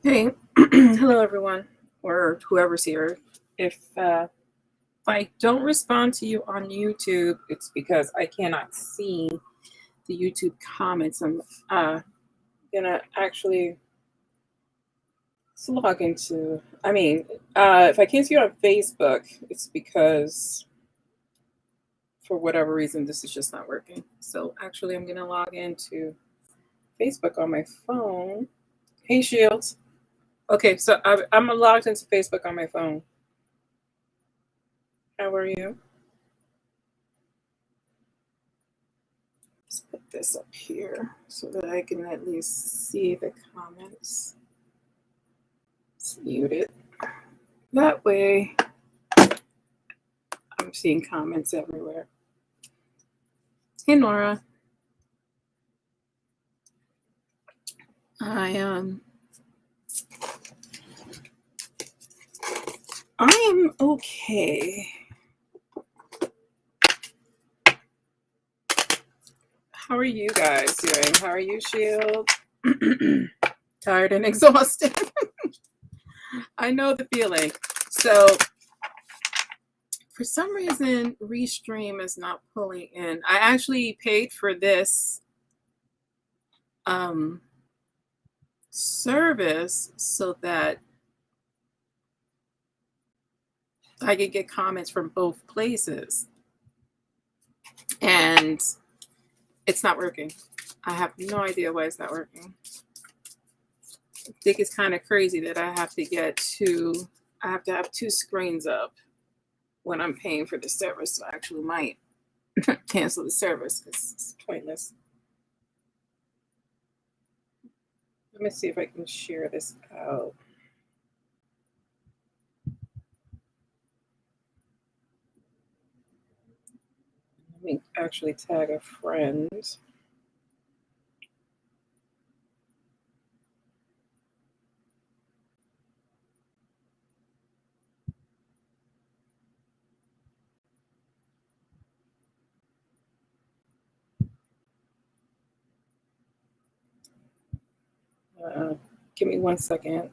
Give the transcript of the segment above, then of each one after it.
Hey, hello everyone, or whoever's here. If I don't respond to you on YouTube, it's because I cannot see the YouTube comments. I'm gonna actually log into. If I can't see you on Facebook, it's because for whatever reason this is just not working. So actually, I'm gonna log into Facebook on my phone. Hey, Shields. Okay, so I'm logged into Facebook on my phone. How are you? Let's put this up here so that I can at least see the comments. Let's mute it. That way, I'm seeing comments everywhere. Hey, Nora. I am okay. How are you guys doing? How are you, Shield? Tired and exhausted. I know the feeling. So, for some reason, Restream is not pulling in. I actually paid for this service so that I could get comments from both places. And it's not working. I have no idea why it's not working. I think it's kind of crazy that I have to have two screens up when I'm paying for the service. So I actually might cancel the service because it's pointless. Let me see if I can share this out. Let me actually tag a friend. Give me 1 second.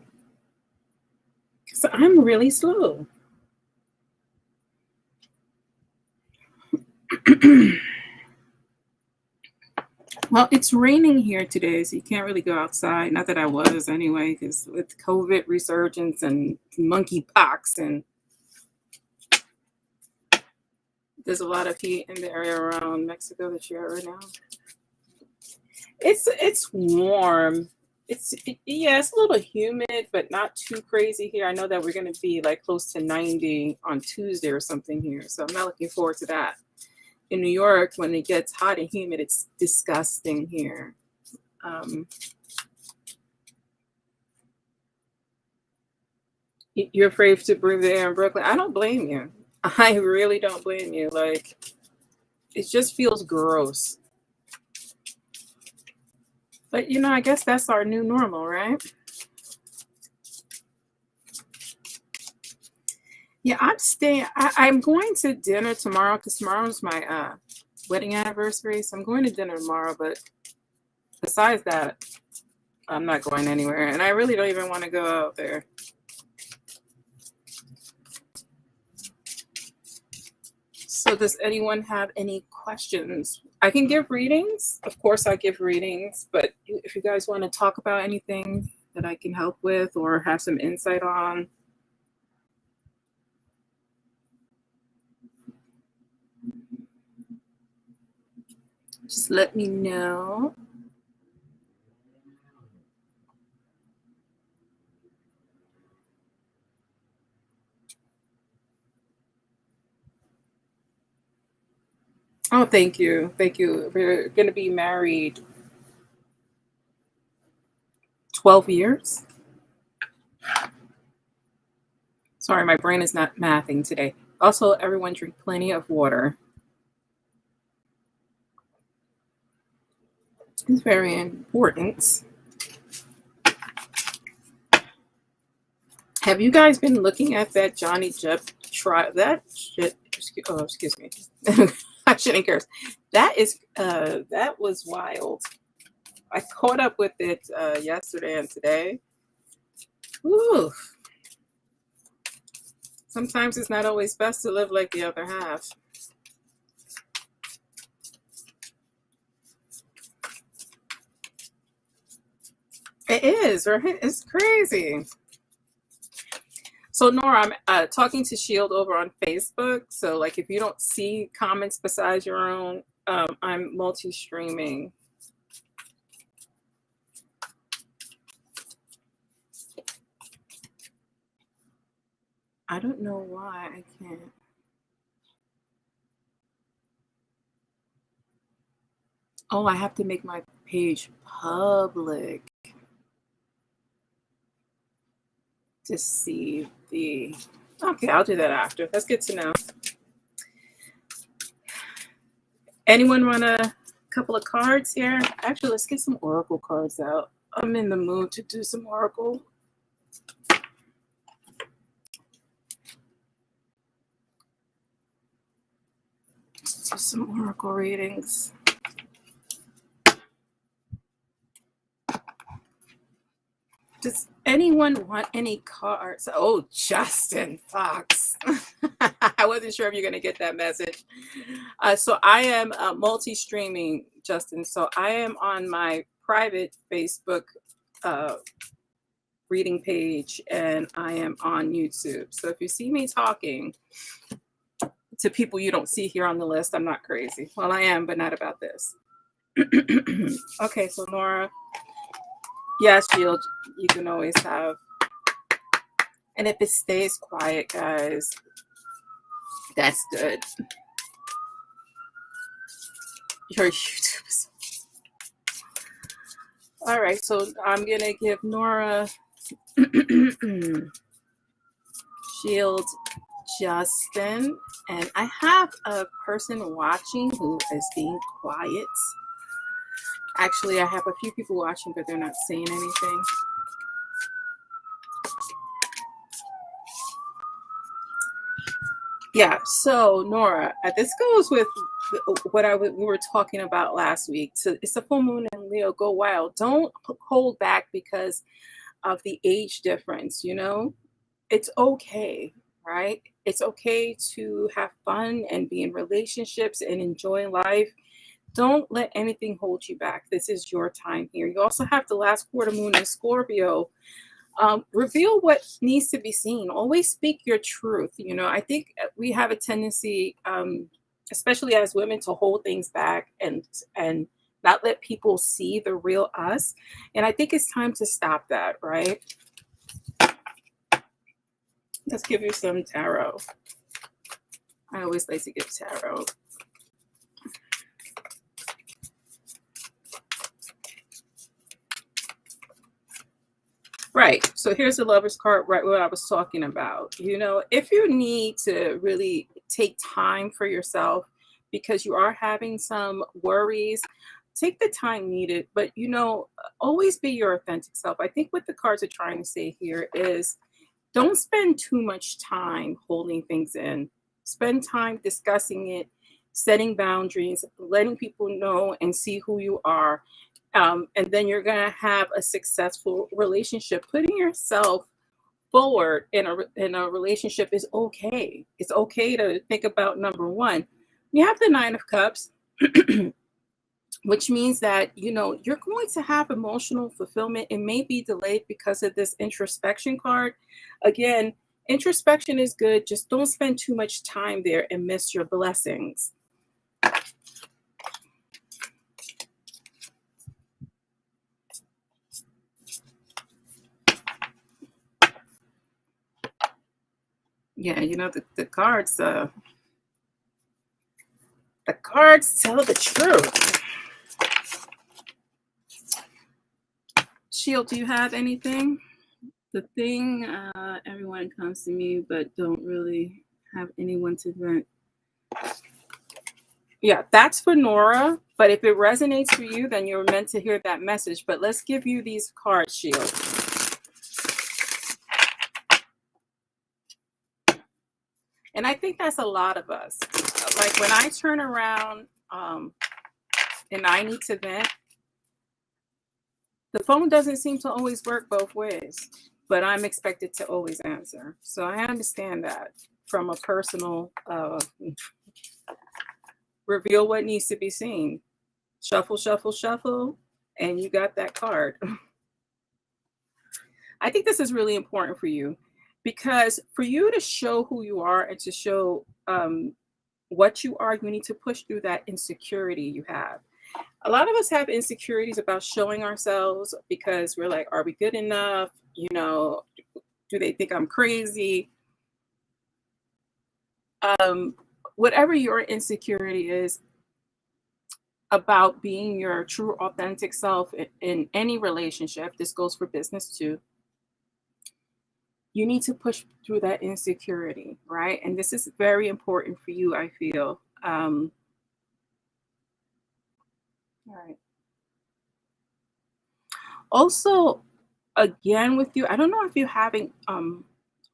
Because I'm really slow. Well, it's raining here today, so you can't really go outside. Not that I was anyway, because with COVID resurgence and monkeypox, and there's a lot of heat in the area around Mexico that you're at right now. It's warm. It's a little humid, but not too crazy here. I know that we're going to be like close to 90 on Tuesday or something here, so I'm not looking forward to that. In New York, when it gets hot and humid, it's disgusting here. You're afraid to breathe the air in Brooklyn. I don't blame you. I really don't blame you. Like, it just feels gross. But, I guess that's our new normal, right? Yeah, I'm staying. I'm going to dinner tomorrow because tomorrow's my wedding anniversary. So I'm going to dinner tomorrow. But besides that, I'm not going anywhere. And I really don't even want to go out there. So does anyone have any questions? I can give readings. Of course, I give readings. But if you guys want to talk about anything that I can help with or have some insight on, just let me know. Oh, thank you. Thank you. We're going to be married 12 years. Sorry, my brain is not mathing today. Also, everyone drink plenty of water. It's very important. Have you guys been looking at that Johnny Depp trial? That shit. Oh, excuse me. I shouldn't curse. That was wild. I caught up with it yesterday and today. Ooh. Sometimes it's not always best to live like the other half. It is, right? It's crazy. So Nora, I'm talking to Shield over on Facebook. So like, if you don't see comments besides your own, I'm multi-streaming. I don't know why I can't. Oh, I have to make my page public to see the. Okay, I'll do that after. That's good to know. Anyone want a couple of cards here? Actually, let's get some Oracle cards out. I'm in the mood to do some Oracle. Let's do some Oracle readings. Does anyone want any cards? Oh, Justin Fox. I wasn't sure if you're going to get that message. So I am multi-streaming, Justin. So I am on my private Facebook reading page, and I am on YouTube. So if you see me talking to people you don't see here on the list, I'm not crazy. Well, I am, but not about this. Okay, so Nora. Yes, Shield, you can always have. And if it stays quiet, guys, that's good. Your YouTube is. All right, so I'm going to give Nora, Shield, Justin, and I have a person watching who is being quiet. Actually, I have a few people watching, but they're not saying anything. Yeah, so Nora, this goes with what we were talking about last week. So it's a full moon in Leo, go wild. Don't hold back because of the age difference, you know? It's okay, right? It's okay to have fun and be in relationships and enjoy life. Don't let anything hold you back. This is your time here. You also have the last quarter moon in Scorpio. Reveal what needs to be seen. Always speak your truth. You know, I think we have a tendency, especially as women, to hold things back and not let people see the real us. And I think it's time to stop that, right? Let's give you some tarot. I always like to give tarot. Right. So here's the Lover's card, right what I was talking about. You know, if you need to really take time for yourself because you are having some worries, take the time needed. But, you know, always be your authentic self. I think what the cards are trying to say here is don't spend too much time holding things in. Spend time discussing it, setting boundaries, letting people know and see who you are. And then you're going to have a successful relationship. Putting yourself forward in a relationship is okay. It's okay to think about number one. You have the Nine of Cups, which means that, you know, you're going to have emotional fulfillment. It may be delayed because of this introspection card. Again, introspection is good. Just don't spend too much time there and miss your blessings. Yeah, you know, the cards tell the truth. Shield, do you have anything? The thing, everyone comes to me, but don't really have anyone to vent. Yeah, that's for Nora. But if it resonates for you, then you're meant to hear that message. But let's give you these cards, Shield. And I think that's a lot of us. Like when I turn around and I need to vent, the phone doesn't seem to always work both ways. but I'm expected to always answer. So I understand that from a personal reveal what needs to be seen. Shuffle, shuffle, shuffle, and you got that card. I think this is really important for you because for you to show who you are and to show what you are, you need to push through that insecurity you have. A lot of us have insecurities about showing ourselves because we're like, are we good enough? You know, do they think I'm crazy? Whatever your insecurity is about being your true authentic self in any relationship, this goes for business too. You need to push through that insecurity, right? And this is very important for you, I feel. All right. Also, again with you, I don't know if you're having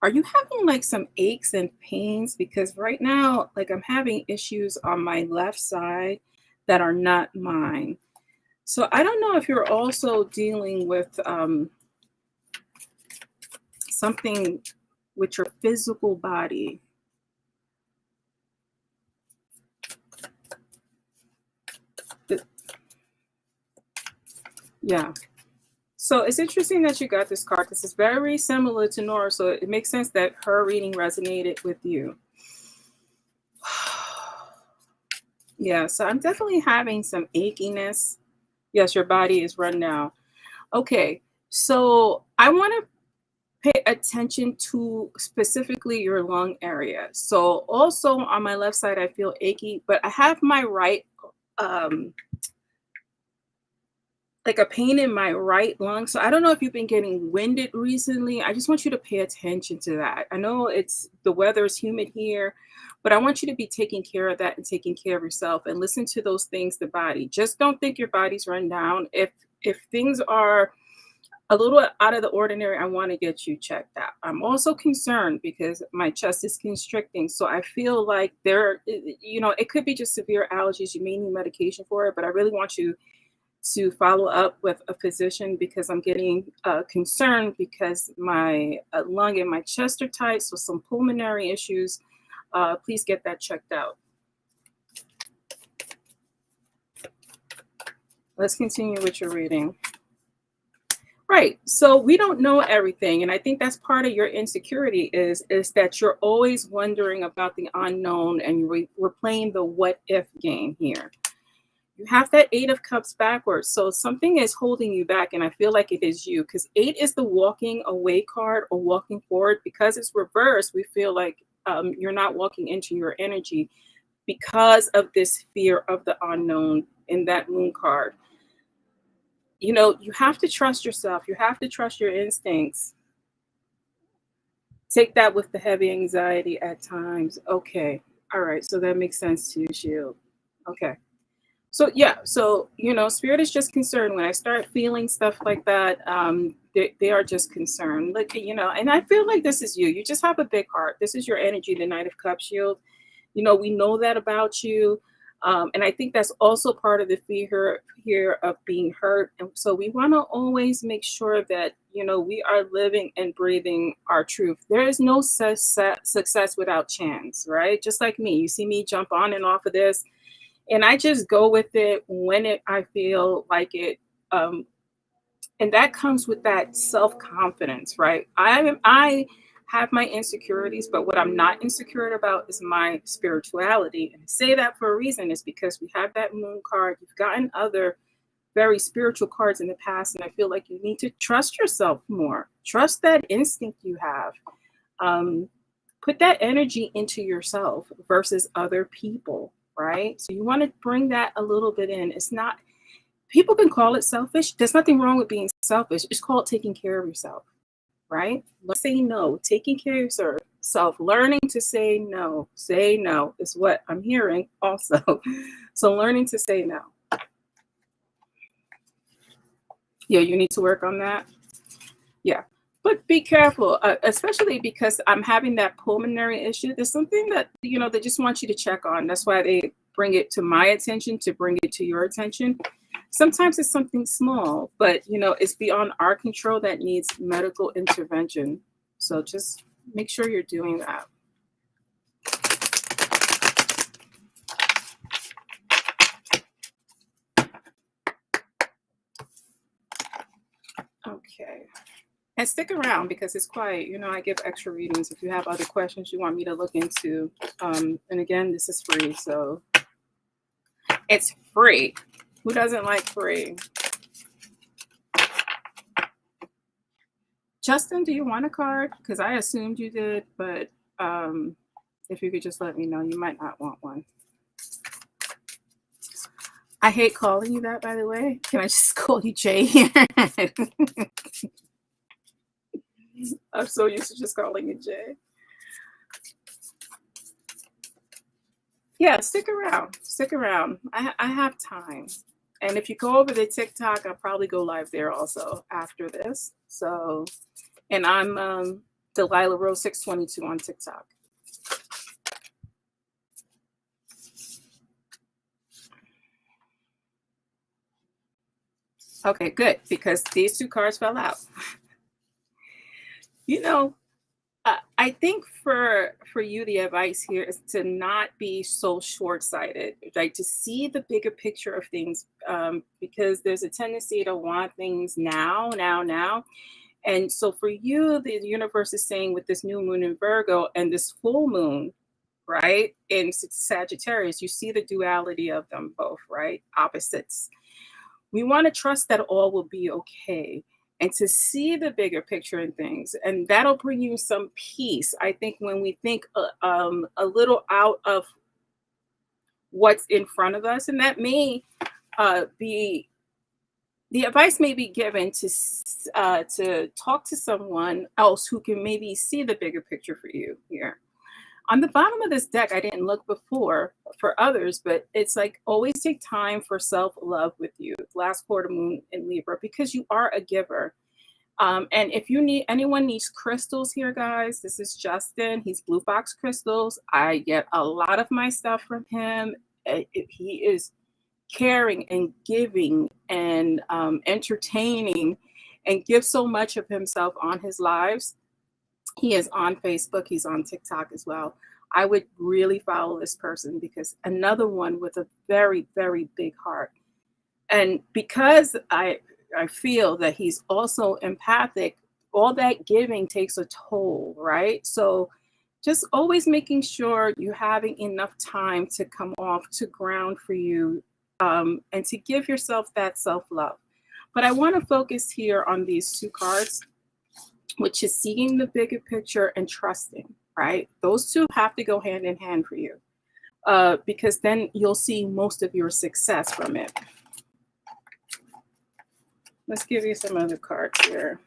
are you having like some aches and pains? Because right now, like I'm having issues on my left side that are not mine. So I don't know if you're also dealing with something with your physical body. Yeah. So it's interesting that you got this card. This is very similar to Nora, so it makes sense that her reading resonated with you. Yeah, so I'm definitely having some achiness. Yes, your body is run down. Okay, so I want to pay attention to specifically your lung area. So also on my left side, I feel achy, but I have my right um, like a pain in my right lung. So I don't know if you've been getting winded recently. I just want you to pay attention to that. I know it's the weather is humid here, but I want you to be taking care of that and taking care of yourself and listen to those things, the body. Just don't think your body's run down. If things are a little out of the ordinary, I want to get you checked out. I'm also concerned because my chest is constricting. So I feel like it could be just severe allergies. You may need medication for it, but I really want you to follow up with a physician because I'm getting concerned because my lung and my chest are tight, so some pulmonary issues. Please get that checked out. Let's continue with your reading. Right. So we don't know everything. And I think that's part of your insecurity is that you're always wondering about the unknown and we're playing the what if game here. You have that 8 of Cups backwards. So something is holding you back. And I feel like it is you because 8 is the walking away card or walking forward. Because it's reversed, we feel like you're not walking into your energy because of this fear of the unknown in that moon card. You know, you have to trust yourself. You have to trust your instincts. Take that with the heavy anxiety at times. Okay. All right. So that makes sense to you, Shield. Okay. So yeah, so spirit is just concerned. When I start feeling stuff like that, they are just concerned. Like and I feel like this is you. You just have a big heart. This is your energy, the Knight of Cups, Shield. We know that about you, and I think that's also part of the fear here of being hurt. And so we want to always make sure that we are living and breathing our truth. There is no success without chance, right? Just like me, you see me jump on and off of this. And I just go with it when I feel like it. And that comes with that self-confidence, right? I have my insecurities, but what I'm not insecure about is my spirituality. And I say that for a reason is because we have that moon card. You've gotten other very spiritual cards in the past. And I feel like you need to trust yourself more. Trust that instinct you have. Put that energy into yourself versus other people. Right? So you want to bring that a little bit in. It's not, people can call it selfish. There's nothing wrong with being selfish. It's called taking care of yourself, right? Let's say no, taking care of yourself, learning to say no. Say no is what I'm hearing also. So learning to say no. Yeah, you need to work on that. Yeah. But be careful, especially because I'm having that pulmonary issue. There's something that, they just want you to check on. That's why they bring it to my attention, to bring it to your attention. Sometimes it's something small, but it's beyond our control that needs medical intervention. So just make sure you're doing that. Okay. And stick around because it's quiet. I give extra readings if you have other questions you want me to look into. And again, this is free, so it's free. Who doesn't like free? Justin, do you want a card? Because I assumed you did, but if you could just let me know, you might not want one. I hate calling you that, by the way. Can I just call you Jay here? I'm so used to just calling you Jay. Yeah, stick around. Stick around. I have time. And if you go over to TikTok, I'll probably go live there also after this. So, and I'm Delilah Rose 622 on TikTok. Okay, good, because these two cards fell out. I think for you, the advice here is to not be so short-sighted, like to see the bigger picture of things, because there's a tendency to want things now. And so for you, the universe is saying with this new moon in Virgo and this full moon, right, in Sagittarius, you see the duality of them both, right? Opposites. We want to trust that all will be okay and to see the bigger picture in things. And that'll bring you some peace. I think when we think a little out of what's in front of us, and that may be, the advice may be given to talk to someone else who can maybe see the bigger picture for you here. On the bottom of this deck, I didn't look before for others, but it's like always take time for self-love with you. Last quarter moon in Libra, because you are a giver. And if anyone needs crystals here, guys, this is Justin. He's Blue Fox Crystals. I get a lot of my stuff from him. He is caring and giving and entertaining and gives so much of himself on his lives. He is on Facebook. He's on TikTok as well. I would really follow this person because another one with a very, very big heart. And because I feel that he's also empathic, all that giving takes a toll, right? So just always making sure you're having enough time to come off to ground for you, and to give yourself that self-love. But I want to focus here on these two cards, which is seeing the bigger picture and trusting, right? Those two have to go hand in hand for you, because then you'll see most of your success from it. Let's give you some other cards here.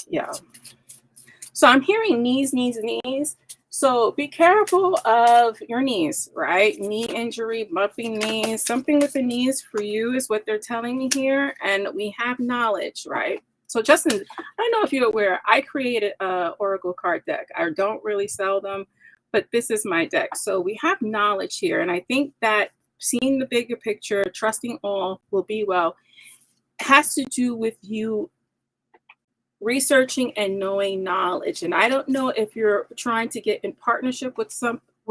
Yeah. So I'm hearing knees. So be careful of your knees, right? Knee injury, bumping knees, something with the knees for you is what they're telling me here. And we have knowledge, right? So Justin, I don't know if you're aware, I created an Oracle card deck. I don't really sell them, but this is my deck. So we have knowledge here. And I think that seeing the bigger picture, trusting all will be well, has to do with you researching and knowing knowledge. And I don't know if you're trying to get in partnership with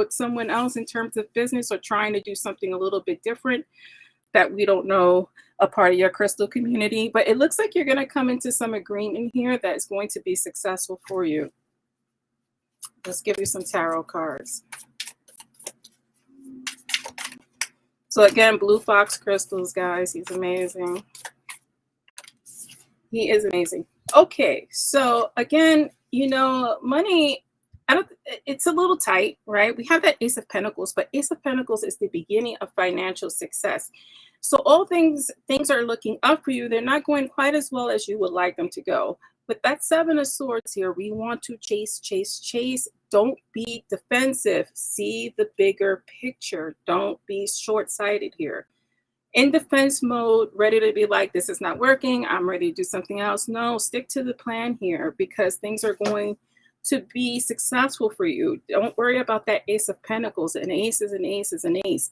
someone else in terms of business, or trying to do something a little bit different that we don't know, a part of your crystal community, but it looks like you're going to come into some agreement here that is going to be successful for you. Let's give you some tarot cards. So again, Blue Fox Crystals, guys, he's amazing. He is amazing. Okay, so again, money, it's a little tight, right? We have that Ace of Pentacles, but Ace of Pentacles is the beginning of financial success. So all things are looking up for you. They're not going quite as well as you would like them to go. But that Seven of Swords here, we want to chase. Don't be defensive. See the bigger picture. Don't be short-sighted here. In defense mode, ready to be like, this is not working, I'm ready to do something else. No, stick to the plan here, because things are going to be successful for you. Don't worry about that Ace of Pentacles. An ace is an ace is an ace.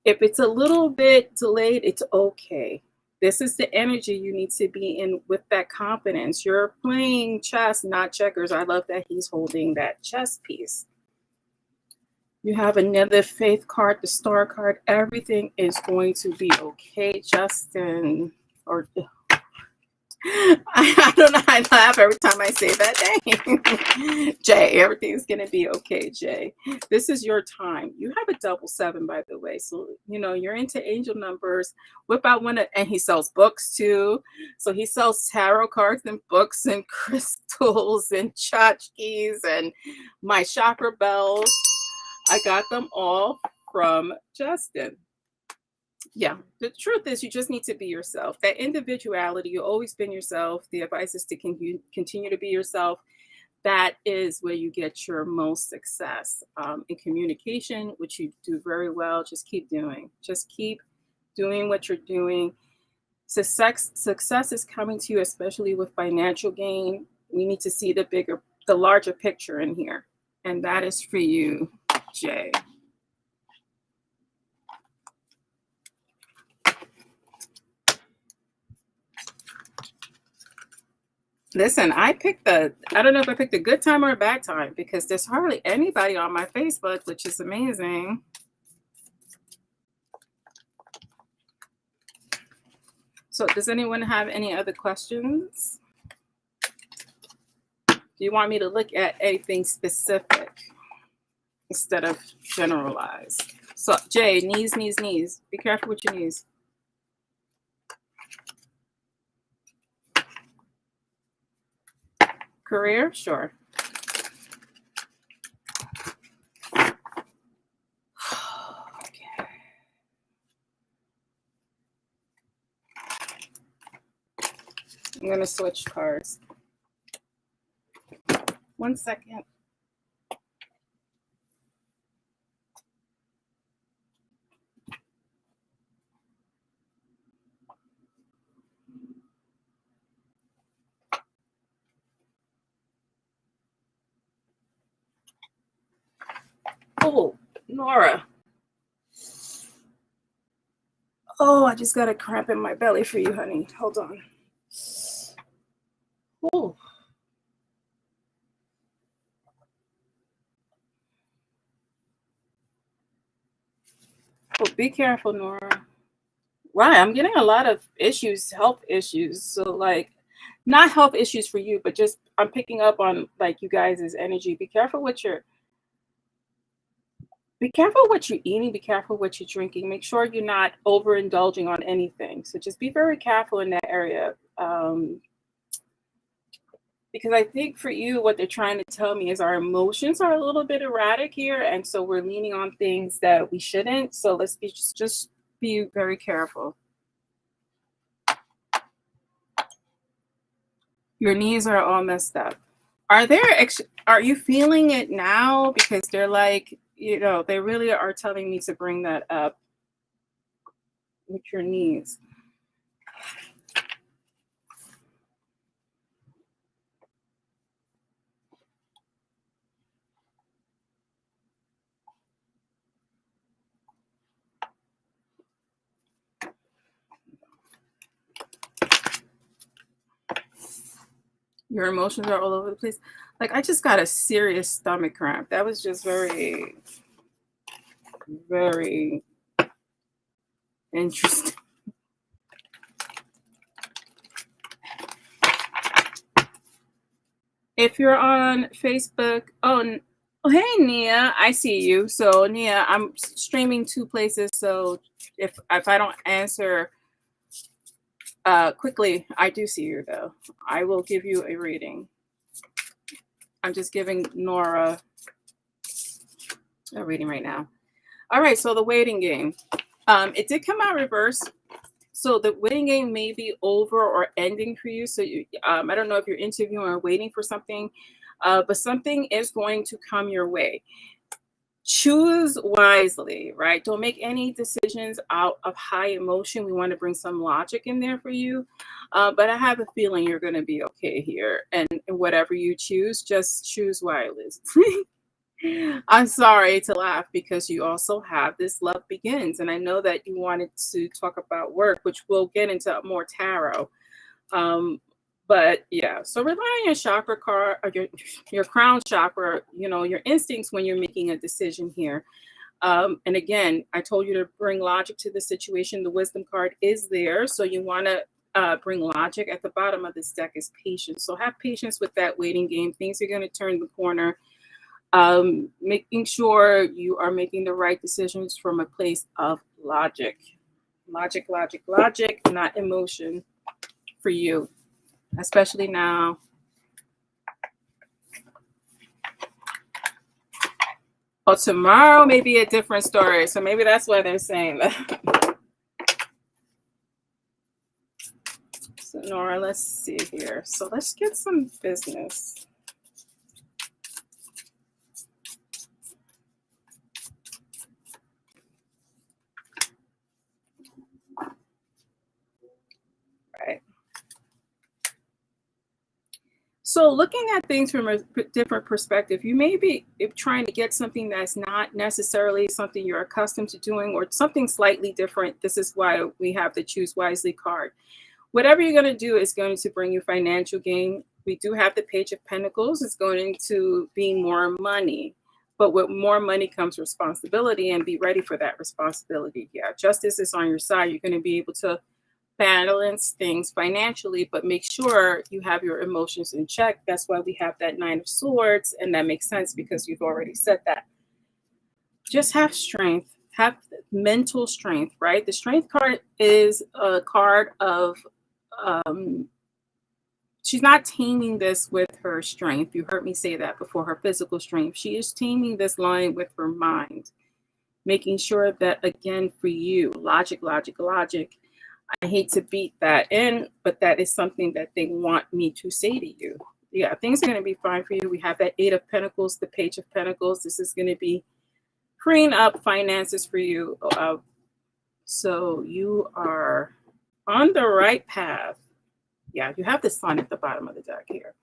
If it's a little bit delayed, it's okay. This is the energy you need to be in with that confidence. You're playing chess, not checkers. I love that he's holding that chess piece. You have another faith card, the star card. Everything is going to be okay, Justin. Or I don't know. I laugh every time I say that name. Jay, everything's going to be okay, Jay. This is your time. You have a double 7, by the way. So, you know, you're into angel numbers. Whip out one, and he sells books too. So he sells tarot cards and books and crystals and tchotchkes and my chakra bells. I got them all from Justin. Yeah, the truth is you just need to be yourself. That individuality, you've always been yourself. The advice is to continue to be yourself. That is where you get your most success. In communication, which you do very well, just keep doing. Just keep doing what you're doing. Success is coming to you, especially with financial gain. We need to see the larger picture in here. And that is for you, Jay. Listen, I don't know if I picked a good time or a bad time because there's hardly anybody on my Facebook, which is amazing. So does anyone have any other questions? Do you want me to look at anything specific instead of generalized? So Jay, knees. Be careful with your knees. Career? Sure. Okay. I'm going to switch cards. 1 second. Oh, Nora. Oh, I just got a cramp in my belly for you, honey. Hold on. Oh. Oh, be careful, Nora. Right, I'm getting a lot of issues, health issues. So like, not health issues for you, but just I'm picking up on like you guys' energy. Be careful what you're eating. Be careful what you're drinking. Make sure you're not overindulging on anything. So just be very careful in that area. Because I think for you, what they're trying to tell me is our emotions are a little bit erratic here, and so we're leaning on things that we shouldn't. So let's be just be very careful. Your knees are all messed up. Are you feeling it now? Because they're like, you know, they really are telling me to bring that up with your knees. Your emotions are all over the place. Like, I just got a serious stomach cramp. That was just very, very interesting. If you're on Facebook, oh, hey, Nia, I see you. So, Nia, I'm streaming 2 places. So if I don't answer quickly, I do see you, though. I will give you a reading. I'm just giving Nora a reading right now. All right, so the waiting game. It did come out reverse. So the waiting game may be over or ending for you. So I don't know if you're interviewing or waiting for something, but something is going to come your way. Choose wisely, right? Don't make any decisions out of high emotion. We want to bring some logic in there for you. But I have a feeling you're going to be okay here. And whatever you choose, just choose wisely. I'm sorry to laugh because you also have this love begins. And I know that you wanted to talk about work, which we'll get into more tarot. Um, but yeah, so rely on your chakra card, or your crown chakra, your instincts when you're making a decision here. And again, I told you to bring logic to the situation. The wisdom card is there. So you want to bring logic. At the bottom of this deck is patience. So have patience with that waiting game. Things are going to turn the corner. Making sure you are making the right decisions from a place of logic. Logic, logic, logic, not emotion for you, especially now. Well, tomorrow may be a different story. So maybe that's why they're saying that. So Nora, let's see here. So let's get some business. Right. So looking at things from a different perspective, you may be trying to get something that's not necessarily something you're accustomed to doing, or something slightly different. This is why we have the Choose Wisely card. Whatever you're going to do is going to bring you financial gain. We do have the Page of Pentacles. It's going to be more money. But with more money comes responsibility, and be ready for that responsibility. Yeah, justice is on your side. You're going to be able to balance things financially, but make sure you have your emotions in check. That's why we have that Nine of Swords, and that makes sense because you've already said that. Just have strength, have mental strength, right? The Strength card is a card of she's not taming this with her strength. You heard me say that before, her physical strength. She is taming this line with her mind, making sure that, again, for you, logic, logic, logic. I hate to beat that in, but that is something that they want me to say to you. Yeah, things are going to be fine for you. We have that Eight of Pentacles, the Page of Pentacles. This is going to be freeing up finances for you. So you are on the right path. Yeah, you have the Sun at the bottom of the deck here.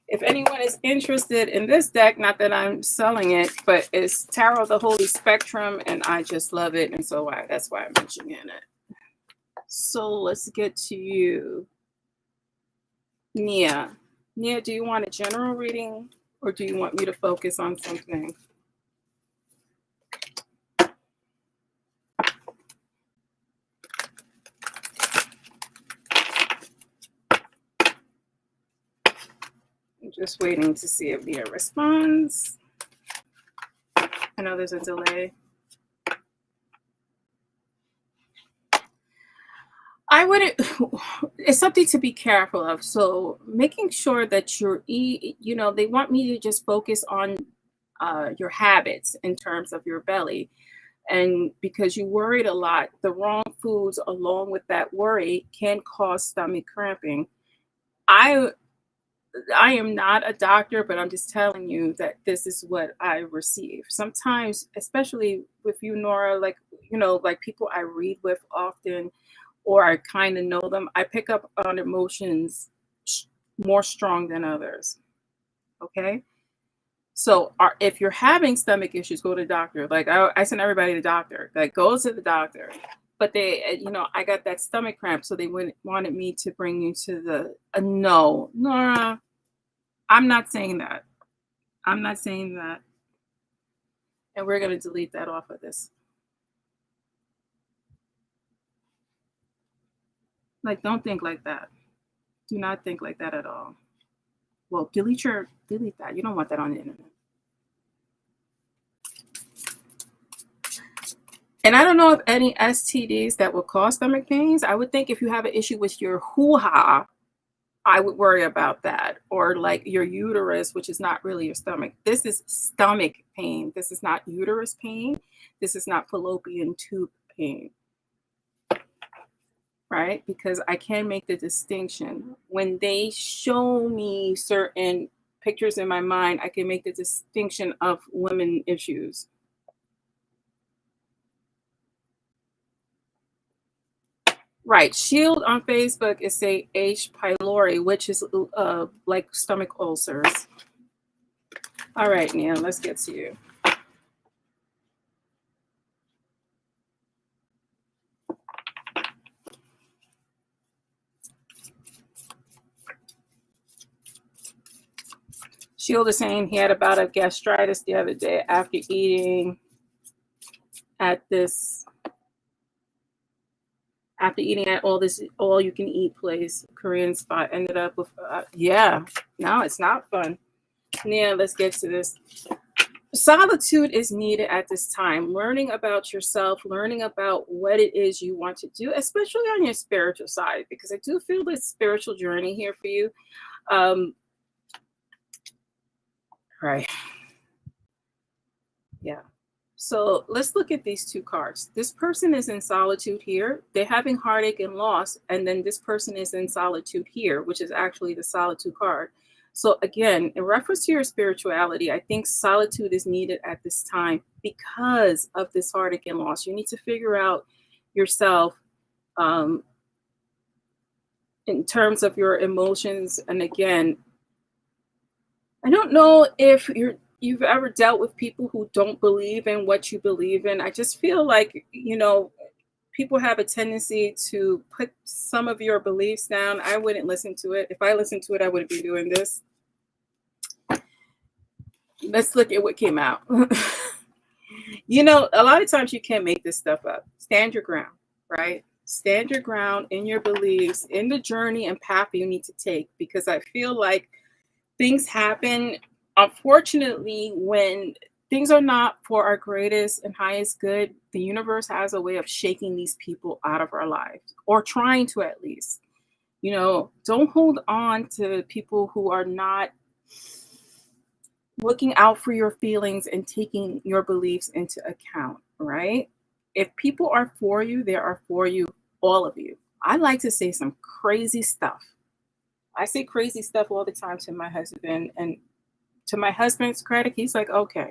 If anyone is interested in this deck, not that I'm selling it, but it's Tarot the Holy Spectrum, and I just love it, and so that's why I'm mentioning it. So let's get to you, Nia. Nia, do you want a general reading, or do you want me to focus on something? I'm just waiting to see if Nia responds. I know there's a delay. It's something to be careful of. So making sure that they want me to just focus on your habits in terms of your belly. And because you worried a lot, the wrong foods along with that worry can cause stomach cramping. I am not a doctor, but I'm just telling you that this is what I receive. Sometimes, especially with you, Nora, like people I read with often, or I kind of know them, I pick up on emotions more strong than others. Okay? So if you're having stomach issues, go to the doctor. Like I send everybody to the doctor. Like, go to the doctor. But they, I got that stomach cramp, so they wanted me to bring you to the no, Nora. I'm not saying that. I'm not saying that. And we're going to delete that off of this. Like, don't think like that. Do not think like that at all. Well, delete that. You don't want that on the internet. And I don't know of any STDs that will cause stomach pains. I would think if you have an issue with your hoo-ha, I would worry about that. Or like your uterus, which is not really your stomach. This is stomach pain. This is not uterus pain. This is not fallopian tube pain. Right? Because I can make the distinction. When they show me certain pictures in my mind, I can make the distinction of women issues. Right. Shield on Facebook is say H. pylori, which is like stomach ulcers. All right, Nia, let's get to you. Shield is saying he had a bout of gastritis the other day after eating at all you can eat place, Korean spot. Ended up with yeah, no, it's not fun. Yeah, let's get to this. Solitude is needed at this time. Learning about yourself, learning about what it is you want to do, especially on your spiritual side, because I do feel this spiritual journey here for you. Right. Yeah. So let's look at these two cards. This person is in solitude here. They're having heartache and loss. And then this person is in solitude here, which is actually the solitude card. So again, in reference to your spirituality, I think solitude is needed at this time because of this heartache and loss. You need to figure out yourself in terms of your emotions. And again, I don't know if you've ever dealt with people who don't believe in what you believe in. I just feel like, people have a tendency to put some of your beliefs down. I wouldn't listen to it. If I listened to it, I wouldn't be doing this. Let's look at what came out. A lot of times you can't make this stuff up. Stand your ground, right? Stand your ground in your beliefs, in the journey and path you need to take, because I feel like things happen, unfortunately, when things are not for our greatest and highest good. The universe has a way of shaking these people out of our lives, or trying to at least. Don't hold on to people who are not looking out for your feelings and taking your beliefs into account, right? If people are for you, they are for you, all of you. I like to say some crazy stuff. I say crazy stuff all the time to my husband, and to my husband's credit, he's like, okay.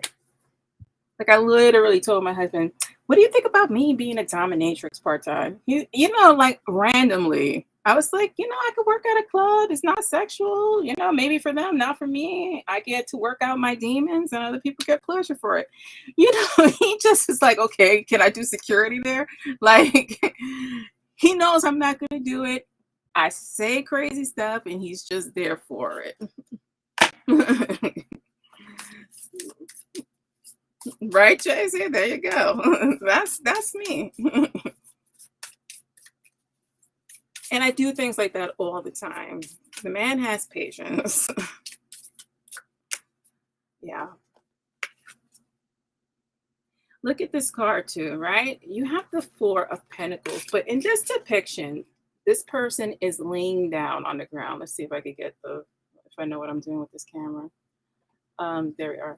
Like, I literally told my husband, what do you think about me being a dominatrix part-time? Like randomly. I was like, I could work at a club. It's not sexual, maybe for them, not for me. I get to work out my demons and other people get pleasure for it. He just is like, okay, can I do security there? Like, he knows I'm not going to do it. I say crazy stuff and he's just there for it. Right, Tracy? There you go. That's me. And I do things like that all the time. The man has patience. Yeah. Look at this card too, right? You have the Four of Pentacles, but in this depiction, this person is laying down on the ground. Let's see if I could get if I know what I'm doing with this camera. There we are.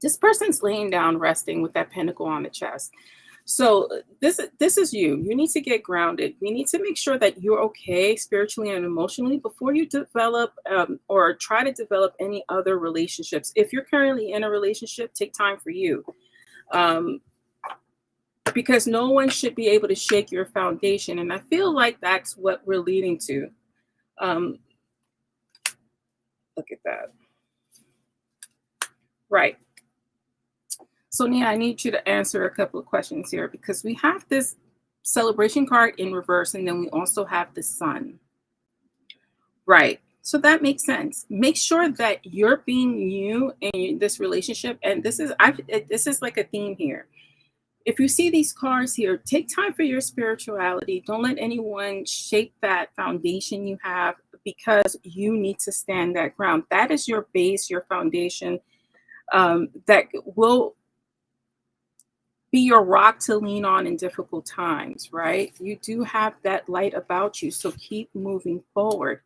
This person's laying down, resting with that pentacle on the chest. So this is you. You need to get grounded. You need to make sure that you're okay spiritually and emotionally before you develop or try to develop any other relationships. If you're currently in a relationship, take time for you. Because no one should be able to shake your foundation. And I feel like that's what we're leading to. Look at that. Right. So Nia, I need you to answer a couple of questions here, because we have this celebration card in reverse, and then we also have the sun. Right. So that makes sense. Make sure that you're being you in this relationship. And this is like a theme here. If you see these cards here, take time for your spirituality. Don't let anyone shake that foundation you have, because you need to stand that ground. That is your base, your foundation, that will be your rock to lean on in difficult times, right? You do have that light about you, so keep moving forward.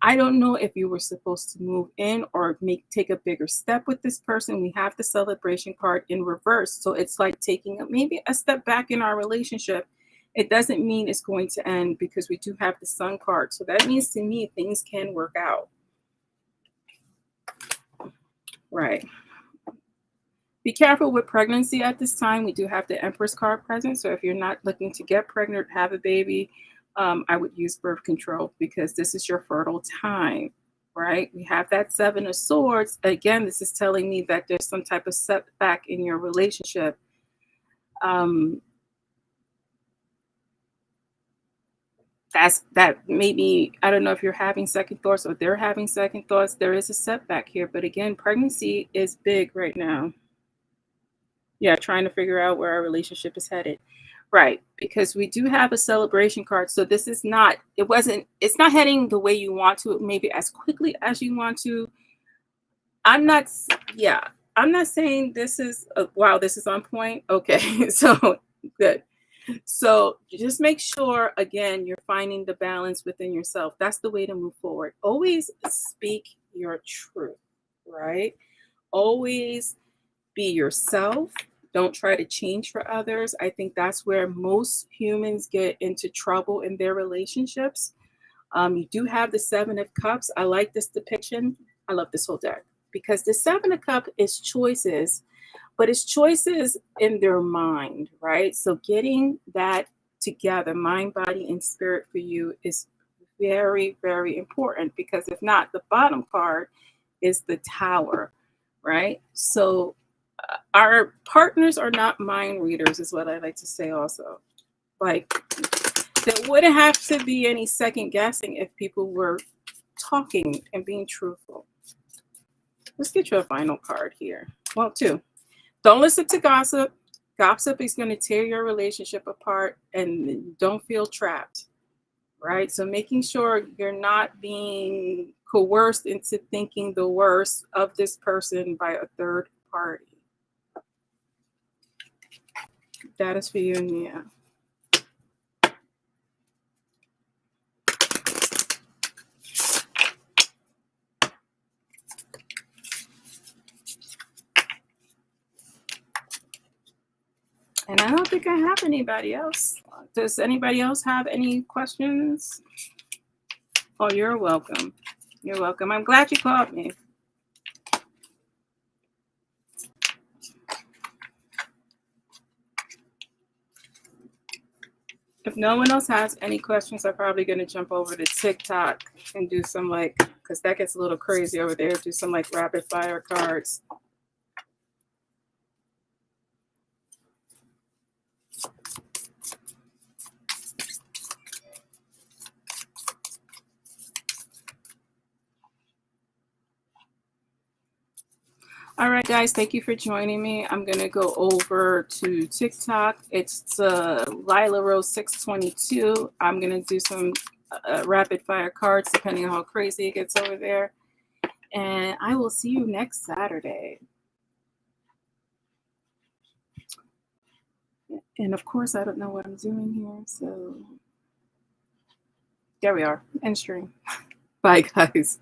I don't know if you were supposed to move in or take a bigger step with this person. We have the celebration card in reverse, so it's like taking maybe a step back in our relationship. It doesn't mean it's going to end, because we do have the sun card. So that means to me things can work out. Right. Be careful with pregnancy at this time. We do have the Empress card present. So if you're not looking to get pregnant, have a baby, I would use birth control because this is your fertile time, right? We have that Seven of Swords. Again, this is telling me that there's some type of setback in your relationship. That maybe, I don't know if you're having second thoughts or they're having second thoughts. There is a setback here. But again, pregnancy is big right now. Yeah, trying to figure out where our relationship is headed. Right, because we do have a celebration card. So this is not, it's not heading the way you want to, maybe as quickly as you want to. I'm not, yeah, I'm not saying this is, wow, this is on point. Okay, so good. So just make sure, again, you're finding the balance within yourself. That's the way to move forward. Always speak your truth, right? Always be yourself. Don't try to change for others. I think that's where most humans get into trouble in their relationships. You do have the Seven of Cups. I like this depiction. I love this whole deck because the Seven of Cups is choices, but it's choices in their mind, right? So getting that together, mind, body, and spirit for you is very, very important because if not, the bottom card is the Tower, right? So our partners are not mind readers, is what I like to say also. Like, there wouldn't have to be any second guessing if people were talking and being truthful. Let's get you a final card here. Well, two. Don't listen to gossip. Gossip is going to tear your relationship apart, and don't feel trapped, right? So making sure you're not being coerced into thinking the worst of this person by a third party. That is for you, Nia. And I don't think I have anybody else. Does anybody else have any questions? Oh, you're welcome. You're welcome. I'm glad you called me. If no one else has any questions, I'm probably going to jump over to TikTok and do some because that gets a little crazy over there, do some rapid fire cards. All right, guys, thank you for joining me. I'm going to go over to TikTok. It's Lila Rose 622. I'm going to do some rapid fire cards, depending on how crazy it gets over there. And I will see you next Saturday. And of course, I don't know what I'm doing here. So there we are. End stream. Bye, guys.